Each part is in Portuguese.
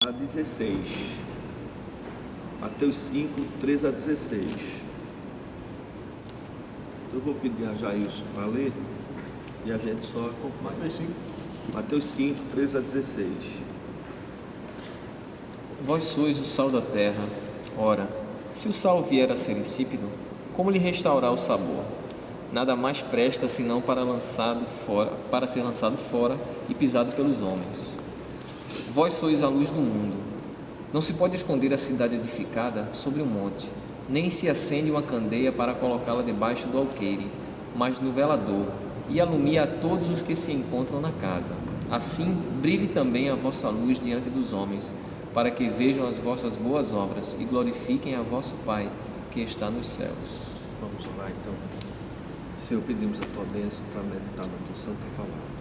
a 16. Mateus 5, 13 a 16. Eu vou pedir a Jailson para ler e a gente só acompanha. Mateus 5, 13 a 16. Vós sois o sal da terra. Ora, se o sal vier a ser insípido, como lhe restaurar o sabor? Nada mais presta senão para ser lançado fora e pisado pelos homens. Vós sois a luz do mundo. Não se pode esconder a cidade edificada sobre um monte, nem se acende uma candeia para colocá-la debaixo do alqueire, mas no velador, e alumia a todos os que se encontram na casa. Assim brilhe também a vossa luz diante dos homens, para que vejam as vossas boas obras e glorifiquem a vosso Pai que está nos céus. Vamos orar então. Senhor, pedimos a tua bênção para meditar na tua santa palavra.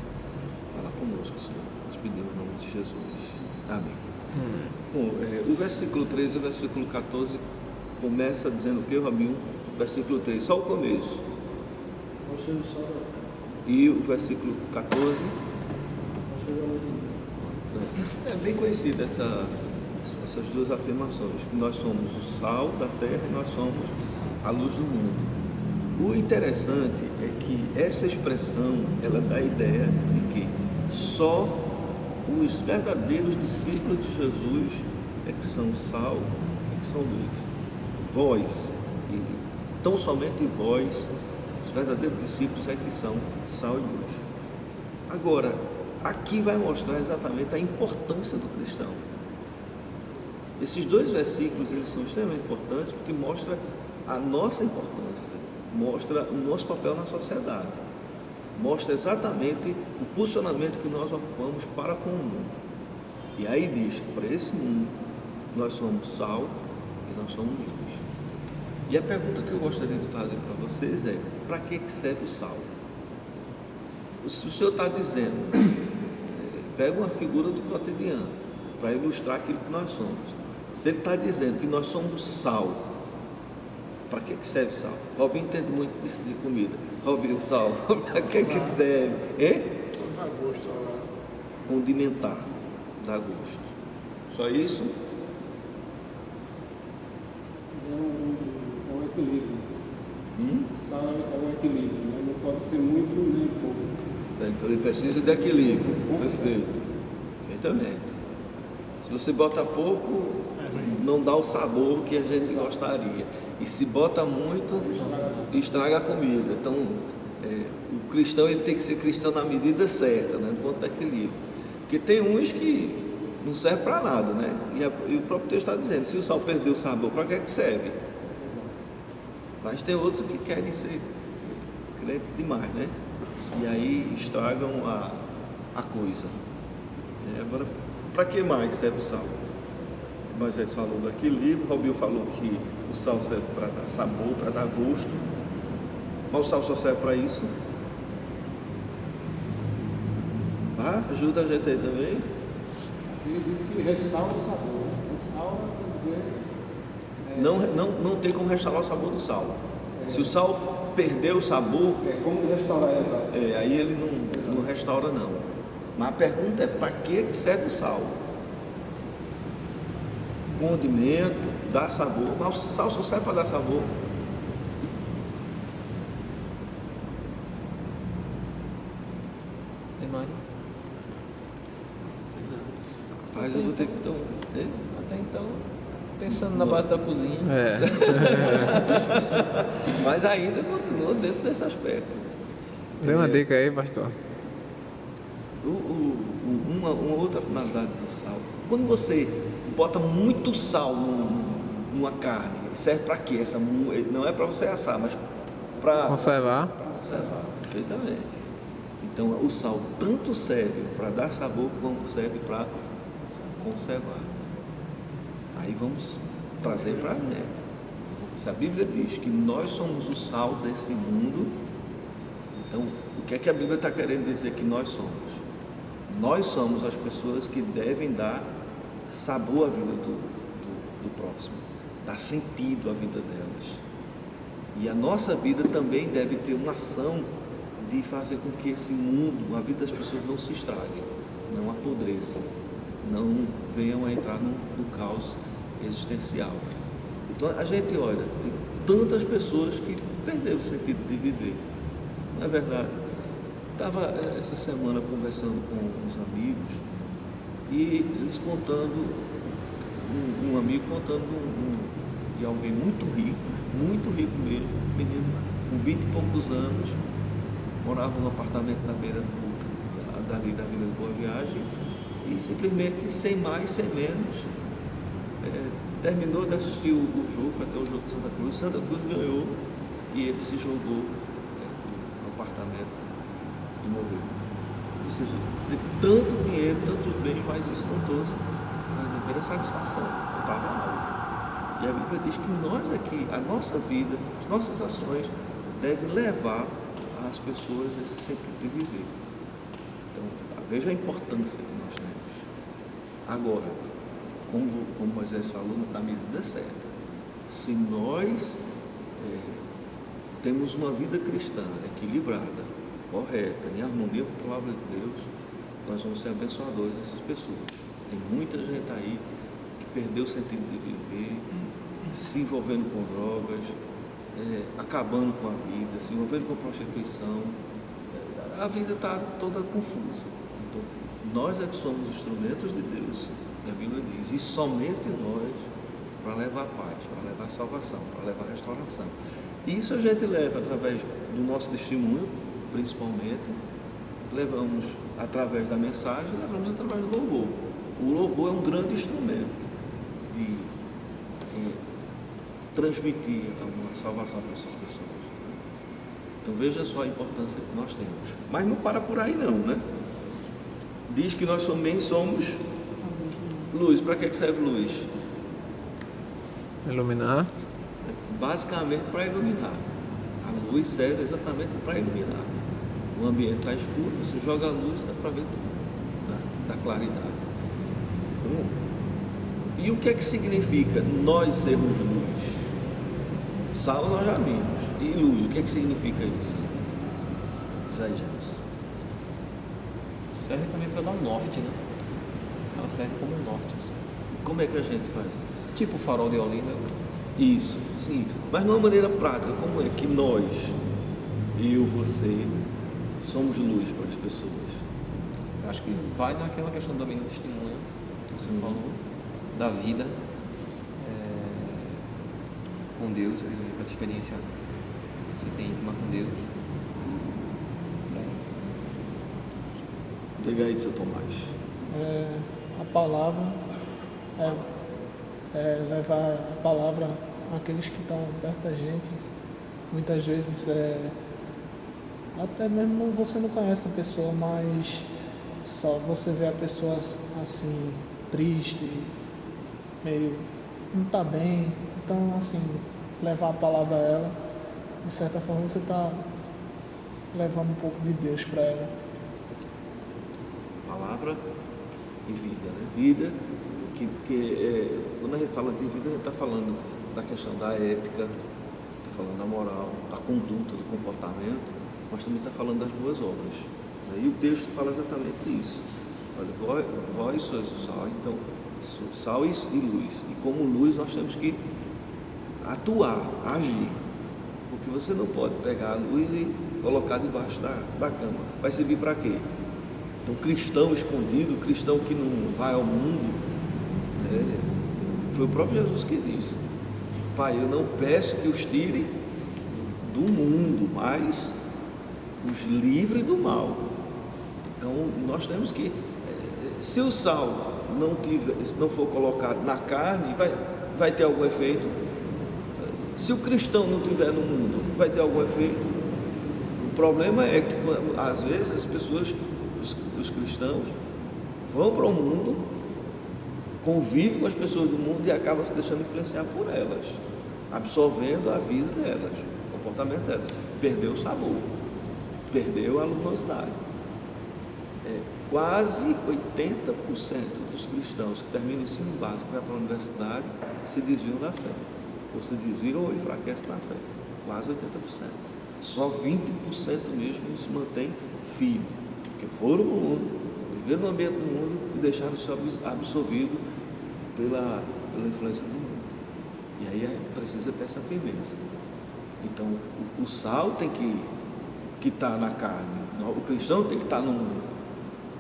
Fala conosco, Senhor. Nós pedimos em nome de Jesus. Amém. Bom, o versículo 13 e o versículo 14 começa dizendo o que, Robinho? Versículo 13, só o começo. E o versículo 14? É bem conhecida essas duas afirmações, que nós somos o sal da terra e nós somos a luz do mundo. O interessante é que essa expressão, ela dá a ideia de que só os verdadeiros discípulos de Jesus é que são sal e que são luz. Vós, e tão somente vós, os verdadeiros discípulos é que são sal e luz. Agora, aqui vai mostrar exatamente a importância do cristão. Esses dois versículos, eles são extremamente importantes porque mostra a nossa importância, mostra o nosso papel na sociedade, mostra exatamente o posicionamento que nós ocupamos para com o mundo. E aí diz que para esse mundo nós somos sal e nós somos luz. E a pergunta que eu gostaria de fazer para vocês é: para que serve o sal? Se o Senhor está dizendo, pega uma figura do cotidiano para ilustrar aquilo que nós somos. Se Ele está dizendo que nós somos sal, para que serve sal? Robinho entende muito disso de comida. Robinho, sal, para que serve? Dá gosto. Condimentar, dá gosto. Só isso? É um equilíbrio. Sal é um equilíbrio, né? Não pode ser muito nem pouco. Então ele precisa de equilíbrio. Perfeito. Perfeitamente. Se você bota pouco, não dá o sabor que a gente gostaria. E se bota muito, estraga a comida. Então, o cristão ele tem que ser cristão na medida certa, né? No ponto de equilíbrio. Porque tem uns que não servem para nada, né? E o próprio texto está dizendo, se o sal perdeu o sabor, para que serve? Mas tem outros que querem ser crente demais, né? E aí estragam a coisa. Agora, para que mais serve o sal? Moisés falou do equilíbrio, Robinho falou que o sal serve para dar sabor, para dar gosto. Mas o sal só serve para isso. Ajuda a gente aí também. Ele disse que restaura o sabor. Restaura, quer dizer... Não tem como restaurar o sabor do sal. Se o sal perder o sabor... como restaurar, exato. Aí ele não restaura não. Mas a pergunta é, para que serve o sal? Condimento, dá sabor, mas o sal só serve para dar sabor. Mas eu vou ter que então. Até então, pensando na base da cozinha. Mas ainda continua dentro desse aspecto. Dê uma dica aí, pastor. Uma outra finalidade do sal. Quando você bota muito sal numa carne, serve para quê? Não é para você assar, mas para conservar. Conservar, perfeitamente. Então o sal tanto serve para dar sabor como serve para conservar. Aí vamos trazer para a meta. Se a Bíblia diz que nós somos o sal desse mundo, então o que é que a Bíblia está querendo dizer que nós somos? Nós somos as pessoas que devem dar sabor à vida do próximo, dar sentido à vida delas. E a nossa vida também deve ter uma ação de fazer com que esse mundo, a vida das pessoas não se estrague, não apodreça. não venham a entrar no caos existencial. Então a gente olha, tem tantas pessoas que perderam o sentido de viver, não é verdade? Estava essa semana conversando com uns amigos e eles contando, um amigo contando de alguém muito rico mesmo, menino com 20 e poucos anos, morava num apartamento na beira dali da Vila Boa Viagem e simplesmente, sem mais, sem menos, terminou de assistir o jogo, até o jogo de Santa Cruz. Santa Cruz ganhou e ele se jogou no apartamento e morreu. Ou seja, de tanto dinheiro, tantos bens, mas isso não trouxe a satisfação, não estava mal. E a Bíblia diz que nós aqui, a nossa vida, as nossas ações devem levar as pessoas a esse sentido de viver. Então, veja a importância que nós temos. Agora, como Moisés falou, na medida certa, se nós temos uma vida cristã equilibrada, correta, em harmonia com a palavra de Deus, nós vamos ser abençoadores dessas pessoas. Tem muita gente aí que perdeu o sentido de viver, se envolvendo com drogas, acabando com a vida, se envolvendo com prostituição. A vida está toda confusa. Então, nós é que somos instrumentos de Deus, que a Bíblia diz, e somente nós, para levar paz, para levar salvação, para levar restauração. E isso a gente leva através do nosso testemunho, principalmente, levamos através da mensagem, levamos através do louvor. O louvor é um grande instrumento de transmitir uma salvação para essas pessoas. Então veja só a importância que nós temos. Mas não para por aí não, né? Diz que nós também somos luz. Para que serve luz? Iluminar. Basicamente para iluminar. A luz serve exatamente para iluminar. O ambiente está escuro, você joga a luz, dá para ver tudo, da claridade. Então, e o que é que significa nós sermos luz? Sal nós já vimos. E luz, o que é que significa isso? Jair James. Serve também para dar um norte, né? Ela serve como um norte, assim. Como é que a gente faz isso? Tipo o farol de Olinda. Isso, sim. Mas de uma maneira prática, como é que nós, eu, você, somos luz para as pessoas? Eu acho que vai naquela questão também do testemunho que você falou, da vida com Deus, aquela experiência que você tem íntima com Deus. Diga aí, seu Tomás. A palavra levar a palavra àqueles que estão perto da gente. Muitas vezes até mesmo você não conhece a pessoa, mas só você vê a pessoa assim, triste, meio não está bem. Então, assim, levar a palavra a ela, de certa forma você está levando um pouco de Deus para ela. Palavra e vida, né? Vida, quando a gente fala de vida, a gente está falando da questão da ética, está falando da moral, da conduta, do comportamento, mas também está falando das boas obras. E o texto fala exatamente isso. Olha, vós sois o sal, então, sal e luz. E como luz nós temos que atuar, agir. Porque você não pode pegar a luz e colocar debaixo da cama. Vai servir para quê? Então, cristão escondido, cristão que não vai ao mundo, foi o próprio Jesus que disse: Pai, eu não peço que os tire do mundo, mas os livre do mal. Então, nós temos que, se o sal não for colocado na carne, vai ter algum efeito. Se o cristão não estiver no mundo, vai ter algum efeito. O problema é que, às vezes, as pessoas, os cristãos, vão para o mundo, convivem com as pessoas do mundo e acabam se deixando influenciar por elas, absorvendo a vida delas, o comportamento delas. Perdeu o sabor, perdeu a luminosidade. Quase 80% dos cristãos que terminam o ensino básico e vão para a universidade se desviam da fé, ou se desviam ou enfraquecem na fé. Quase 80%. Só 20% mesmo se mantém firme, porque foram no mundo, viveram no ambiente do mundo e deixaram-se absorvido pela influência do mundo. E aí precisa ter essa firmeza. Então, o sal tem que estar na carne, o cristão tem que estar no mundo.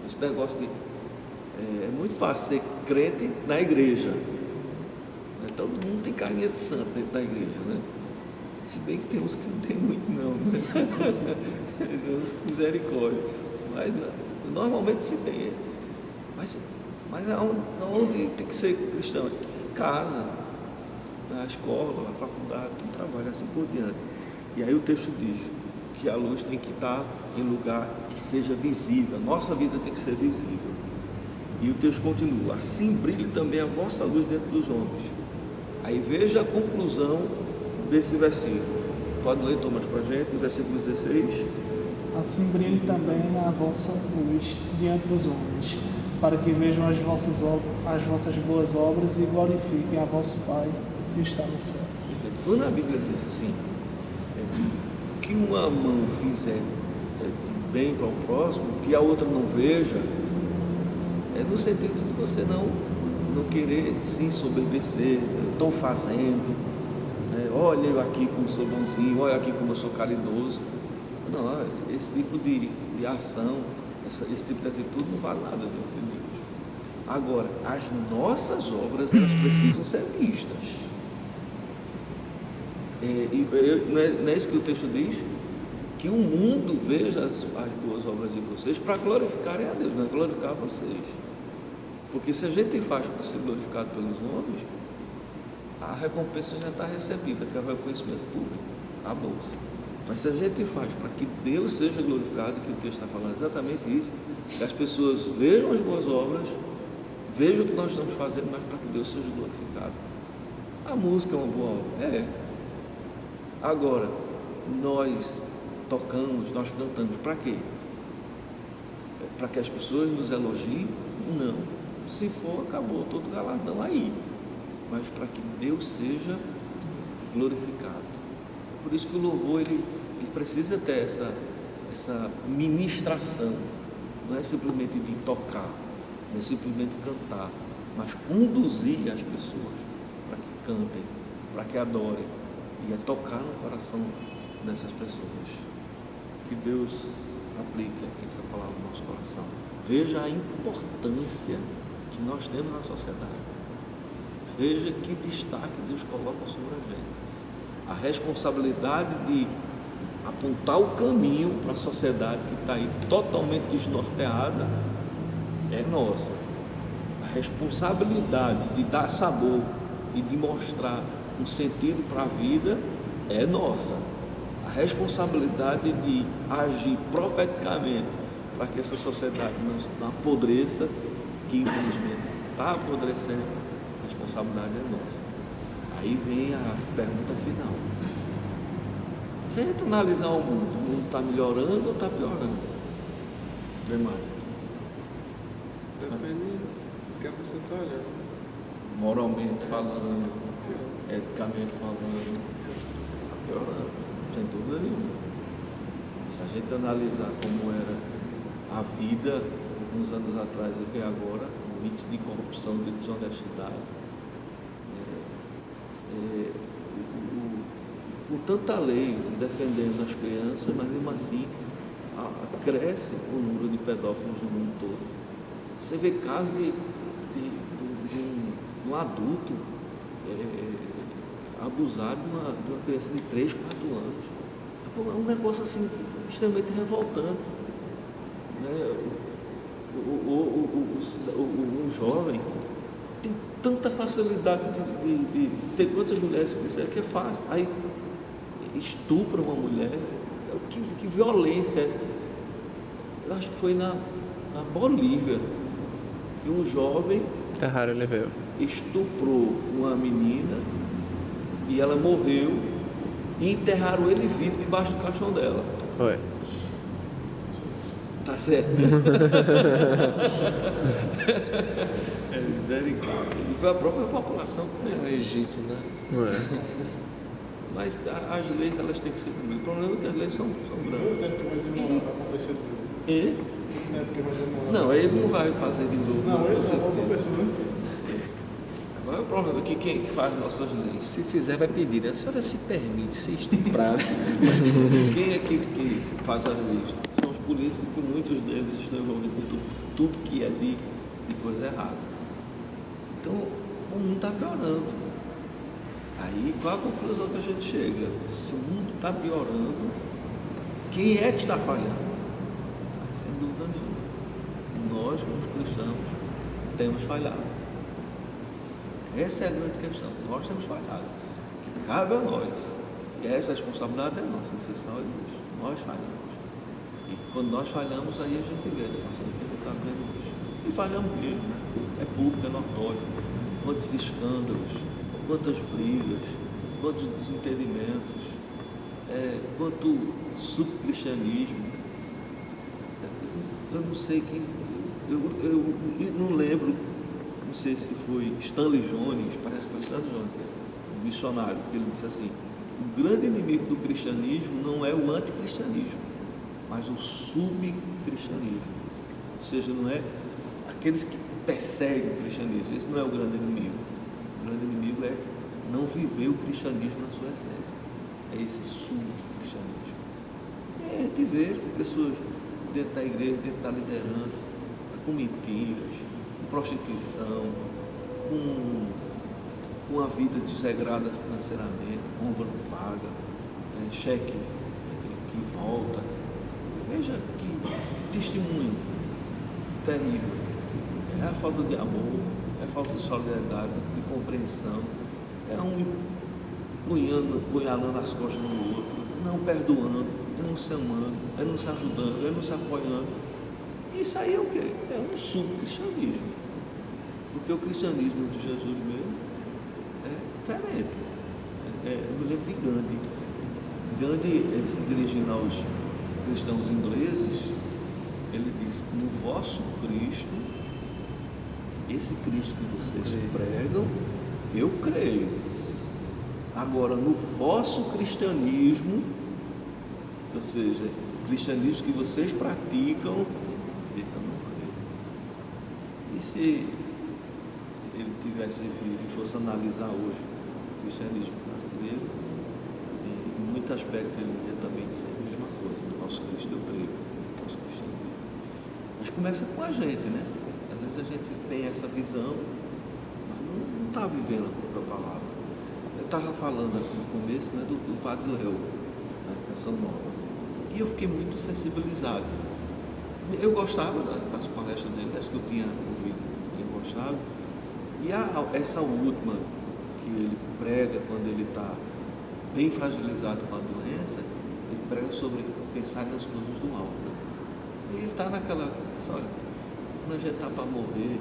Esse negócio de... É muito fácil ser crente na igreja. Né? Todo mundo tem carinha de santo dentro da igreja, né? Se bem que tem uns que não tem muito não, né? Tem uns que misericórdia. Mas normalmente se tem. Mas aonde tem que ser cristão? Em casa, na escola, na faculdade, no trabalho, assim por diante. E aí o texto diz que a luz tem que estar em lugar que seja visível. A nossa vida tem que ser visível. E o texto continua: assim brilhe também a vossa luz dentro dos homens. Aí veja a conclusão desse versículo. Pode ler, Thomas, para a gente, o versículo 16. Assim brilhe também a vossa luz diante dos homens, para que vejam as vossas boas obras e glorifiquem a vosso Pai que está no céu. Quando a Bíblia diz assim, que uma mão fizer de bem para o próximo, que a outra não veja, é no sentido de você não querer se ensoberbecer. Estou fazendo, olha eu aqui como sou bonzinho, olha aqui como eu sou caridoso. Não, esse tipo de ação, esse tipo de atitude não vale nada diante de Deus. Agora, as nossas obras, elas precisam ser vistas. Não é isso que o texto diz? Que o mundo veja as boas obras de vocês para glorificarem a Deus, não é glorificar vocês. Porque se a gente faz para ser glorificado pelos homens, a recompensa já está recebida, que é o reconhecimento público, a bolsa. Mas se a gente faz para que Deus seja glorificado, que o texto está falando exatamente isso, que as pessoas vejam as boas obras, vejam o que nós estamos fazendo, mas para que Deus seja glorificado. A música é uma boa obra? Agora, nós tocamos, nós cantamos, para quê? Para que as pessoas nos elogiem? Não. Se for, acabou todo o galardão aí. Mas para que Deus seja glorificado. Por isso que o louvor, ele precisa ter essa ministração. Não é simplesmente de tocar, não é simplesmente cantar, mas conduzir as pessoas para que cantem, para que adorem, e é tocar no coração dessas pessoas. Que Deus aplique essa palavra no nosso coração. Veja a importância que nós temos na sociedade. Veja que destaque Deus coloca sobre a gente. A responsabilidade de apontar o caminho para a sociedade que está aí totalmente desnorteada é nossa. A responsabilidade de dar sabor e de mostrar um sentido para a vida é nossa. A responsabilidade de agir profeticamente para que essa sociedade não apodreça, que infelizmente está apodrecendo, a responsabilidade é nossa. Aí vem a pergunta final. Se a gente analisar o mundo está melhorando ou está piorando? Demais. Depende do que a pessoa está olhando. Moralmente falando, eticamente falando, está piorando, sem dúvida nenhuma. Se a gente analisar como era a vida uns anos atrás e ver agora, o índice de corrupção, de desonestidade, com tanta lei defendendo as crianças, mas mesmo assim cresce o número de pedófilos no mundo todo. Você vê casos de um adulto abusar de uma criança de 3, 4 anos. É um negócio assim extremamente revoltante, né? O jovem tem tanta facilidade de ter quantas mulheres quiser, que é fácil. Aí estupra uma mulher. Que violência é essa? Eu acho que foi na Bolívia que um jovem estuprou uma menina e ela morreu e enterraram ele vivo debaixo do caixão dela. Foi. Tá certo? É misericórdia. E foi a própria população que fez. No Egito, né? Mas as leis, elas têm que ser cumpridas. O problema é que as leis são brancas. E? Não é porque vai demorar. Não, ele não vai fazer de novo. Não, ele com não, outra certeza. pessoa. Agora é o problema é que quem que faz nossas leis? Se fizer, vai pedir, né? A senhora se permite ser estuprada. Quem é que faz as leis? São os políticos, que muitos deles estão envolvidos com tudo que é de coisa errada. Então, o mundo está piorando. Aí, qual a conclusão que a gente chega? Se o mundo está piorando, quem é que está falhando? Sem dúvida nenhuma. Nós, como cristãos, temos falhado. Essa é a grande questão. Nós temos falhado. O que cabe a nós. E essa responsabilidade é nossa, não sei se nós, nós falhamos. E quando nós falhamos, aí a gente vê a situação que a gente está vendo hoje. E falhamos mesmo. É público, é notório. Quantos escândalos, quantas brigas, quantos desentendimentos, quanto subcristianismo. Eu não sei quem. Eu não lembro, não sei se foi Stanley Jones, parece que foi Stanley Jones, um missionário, que ele disse assim: o grande inimigo do cristianismo não é o anticristianismo, mas o subcristianismo. Ou seja, não é aqueles que perseguem o cristianismo, esse não é o grande inimigo. O grande inimigo é não viver o cristianismo na sua essência. É esse subcristianismo. E a gente vê pessoas dentro da igreja, dentro da liderança, com mentiras, com prostituição, com a vida desregrada financeiramente, compra não paga, cheque que volta. Veja que testemunho terrível. É a falta de amor, é a falta de solidariedade, de compreensão, é um punhalando as costas do outro, não perdoando, é não se amando, é não se ajudando, é não se apoiando. Isso aí é o quê? É um subcristianismo. Porque o cristianismo de Jesus mesmo é diferente. Eu me lembro de Gandhi. Gandhi, ele se dirigindo aos cristãos ingleses, ele disse: no vosso Cristo, esse Cristo que vocês pregam, eu creio. Agora, no vosso cristianismo, ou seja, o cristianismo que vocês praticam, esse eu não creio. E se ele tivesse vivo e fosse analisar hoje o cristianismo brasileiro, em muito aspecto ele ia também dizer a mesma coisa: no nosso Cristo eu creio, no nosso cristianismo. Mas começa com a gente, né? Às vezes a gente tem essa visão, mas não está vivendo a própria palavra. Eu estava falando aqui no começo, né, do Padre Léo, na Canção Nova, e eu fiquei muito sensibilizado. Eu gostava das palestras dele, as que eu tinha ouvido, eu gostava. E essa última que ele prega quando ele está bem fragilizado com a doença, ele prega sobre pensar nas coisas do alto. E ele está naquela, olha, quando a gente está para morrer,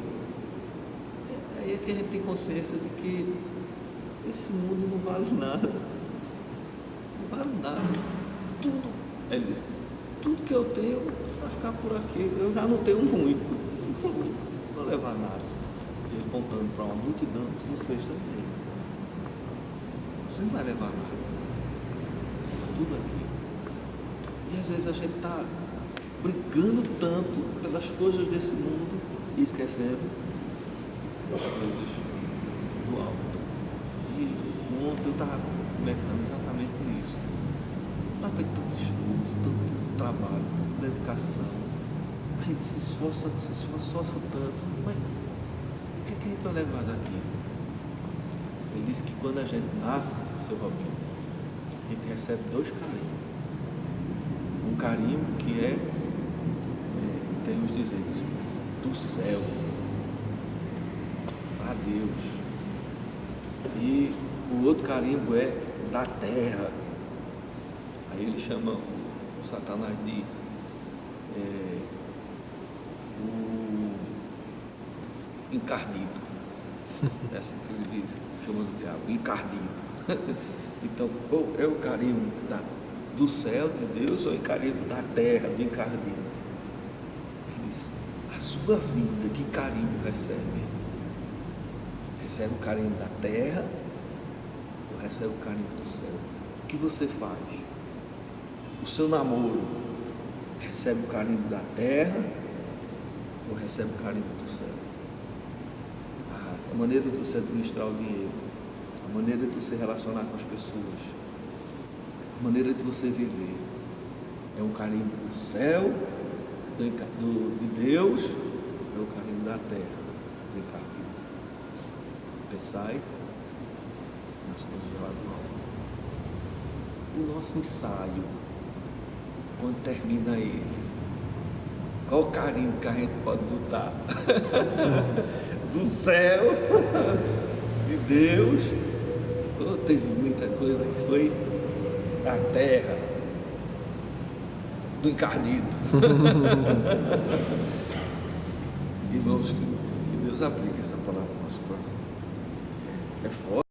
aí é que a gente tem consciência de que esse mundo não vale nada. Não vale nada. Tudo, ele diz, tudo que eu tenho vai ficar por aqui. Eu já não tenho muito. Não vou levar nada. E ele contando para uma multidão, nos fez também. Você não vai levar nada. Está tudo aqui. E às vezes a gente está brigando tanto pelas coisas desse mundo e esquecendo das coisas do alto. E ontem eu estava comentando exatamente isso. Dá para ter tanto esforço, tanto trabalho, tanta dedicação. A gente se esforça tanto. Mas o que é que a gente vai levar daqui? Ele disse que quando a gente nasce, seu Robinho, a gente recebe 2 carimbos. Um carimbo que tem os dizeres do céu para Deus, e o outro carimbo é da terra. Aí ele chama o Satanás de o encardido. É assim que ele diz, chama do diabo, encardido. Então, ou é o carimbo do céu de Deus, ou é o carimbo da terra, do encardido. Ele diz: a sua vida, que carimbo recebe? Recebe o carimbo da terra ou recebe o carimbo do céu? O que você faz? O seu namoro recebe o carimbo da terra ou recebe o carimbo do céu? A maneira de você administrar o dinheiro, a maneira de você relacionar com as pessoas, a maneira de você viver, é um carimbo do céu, de Deus, é o carimbo da terra, do encarnado. Pensai nas coisas lá do alto. O nosso ensaio, quando termina ele, qual o carimbo que a gente pode botar? Do céu, de Deus. Oh, teve muita coisa que foi da terra, do encarnido. Irmãos, que Deus aplique essa palavra no nosso coração. É forte.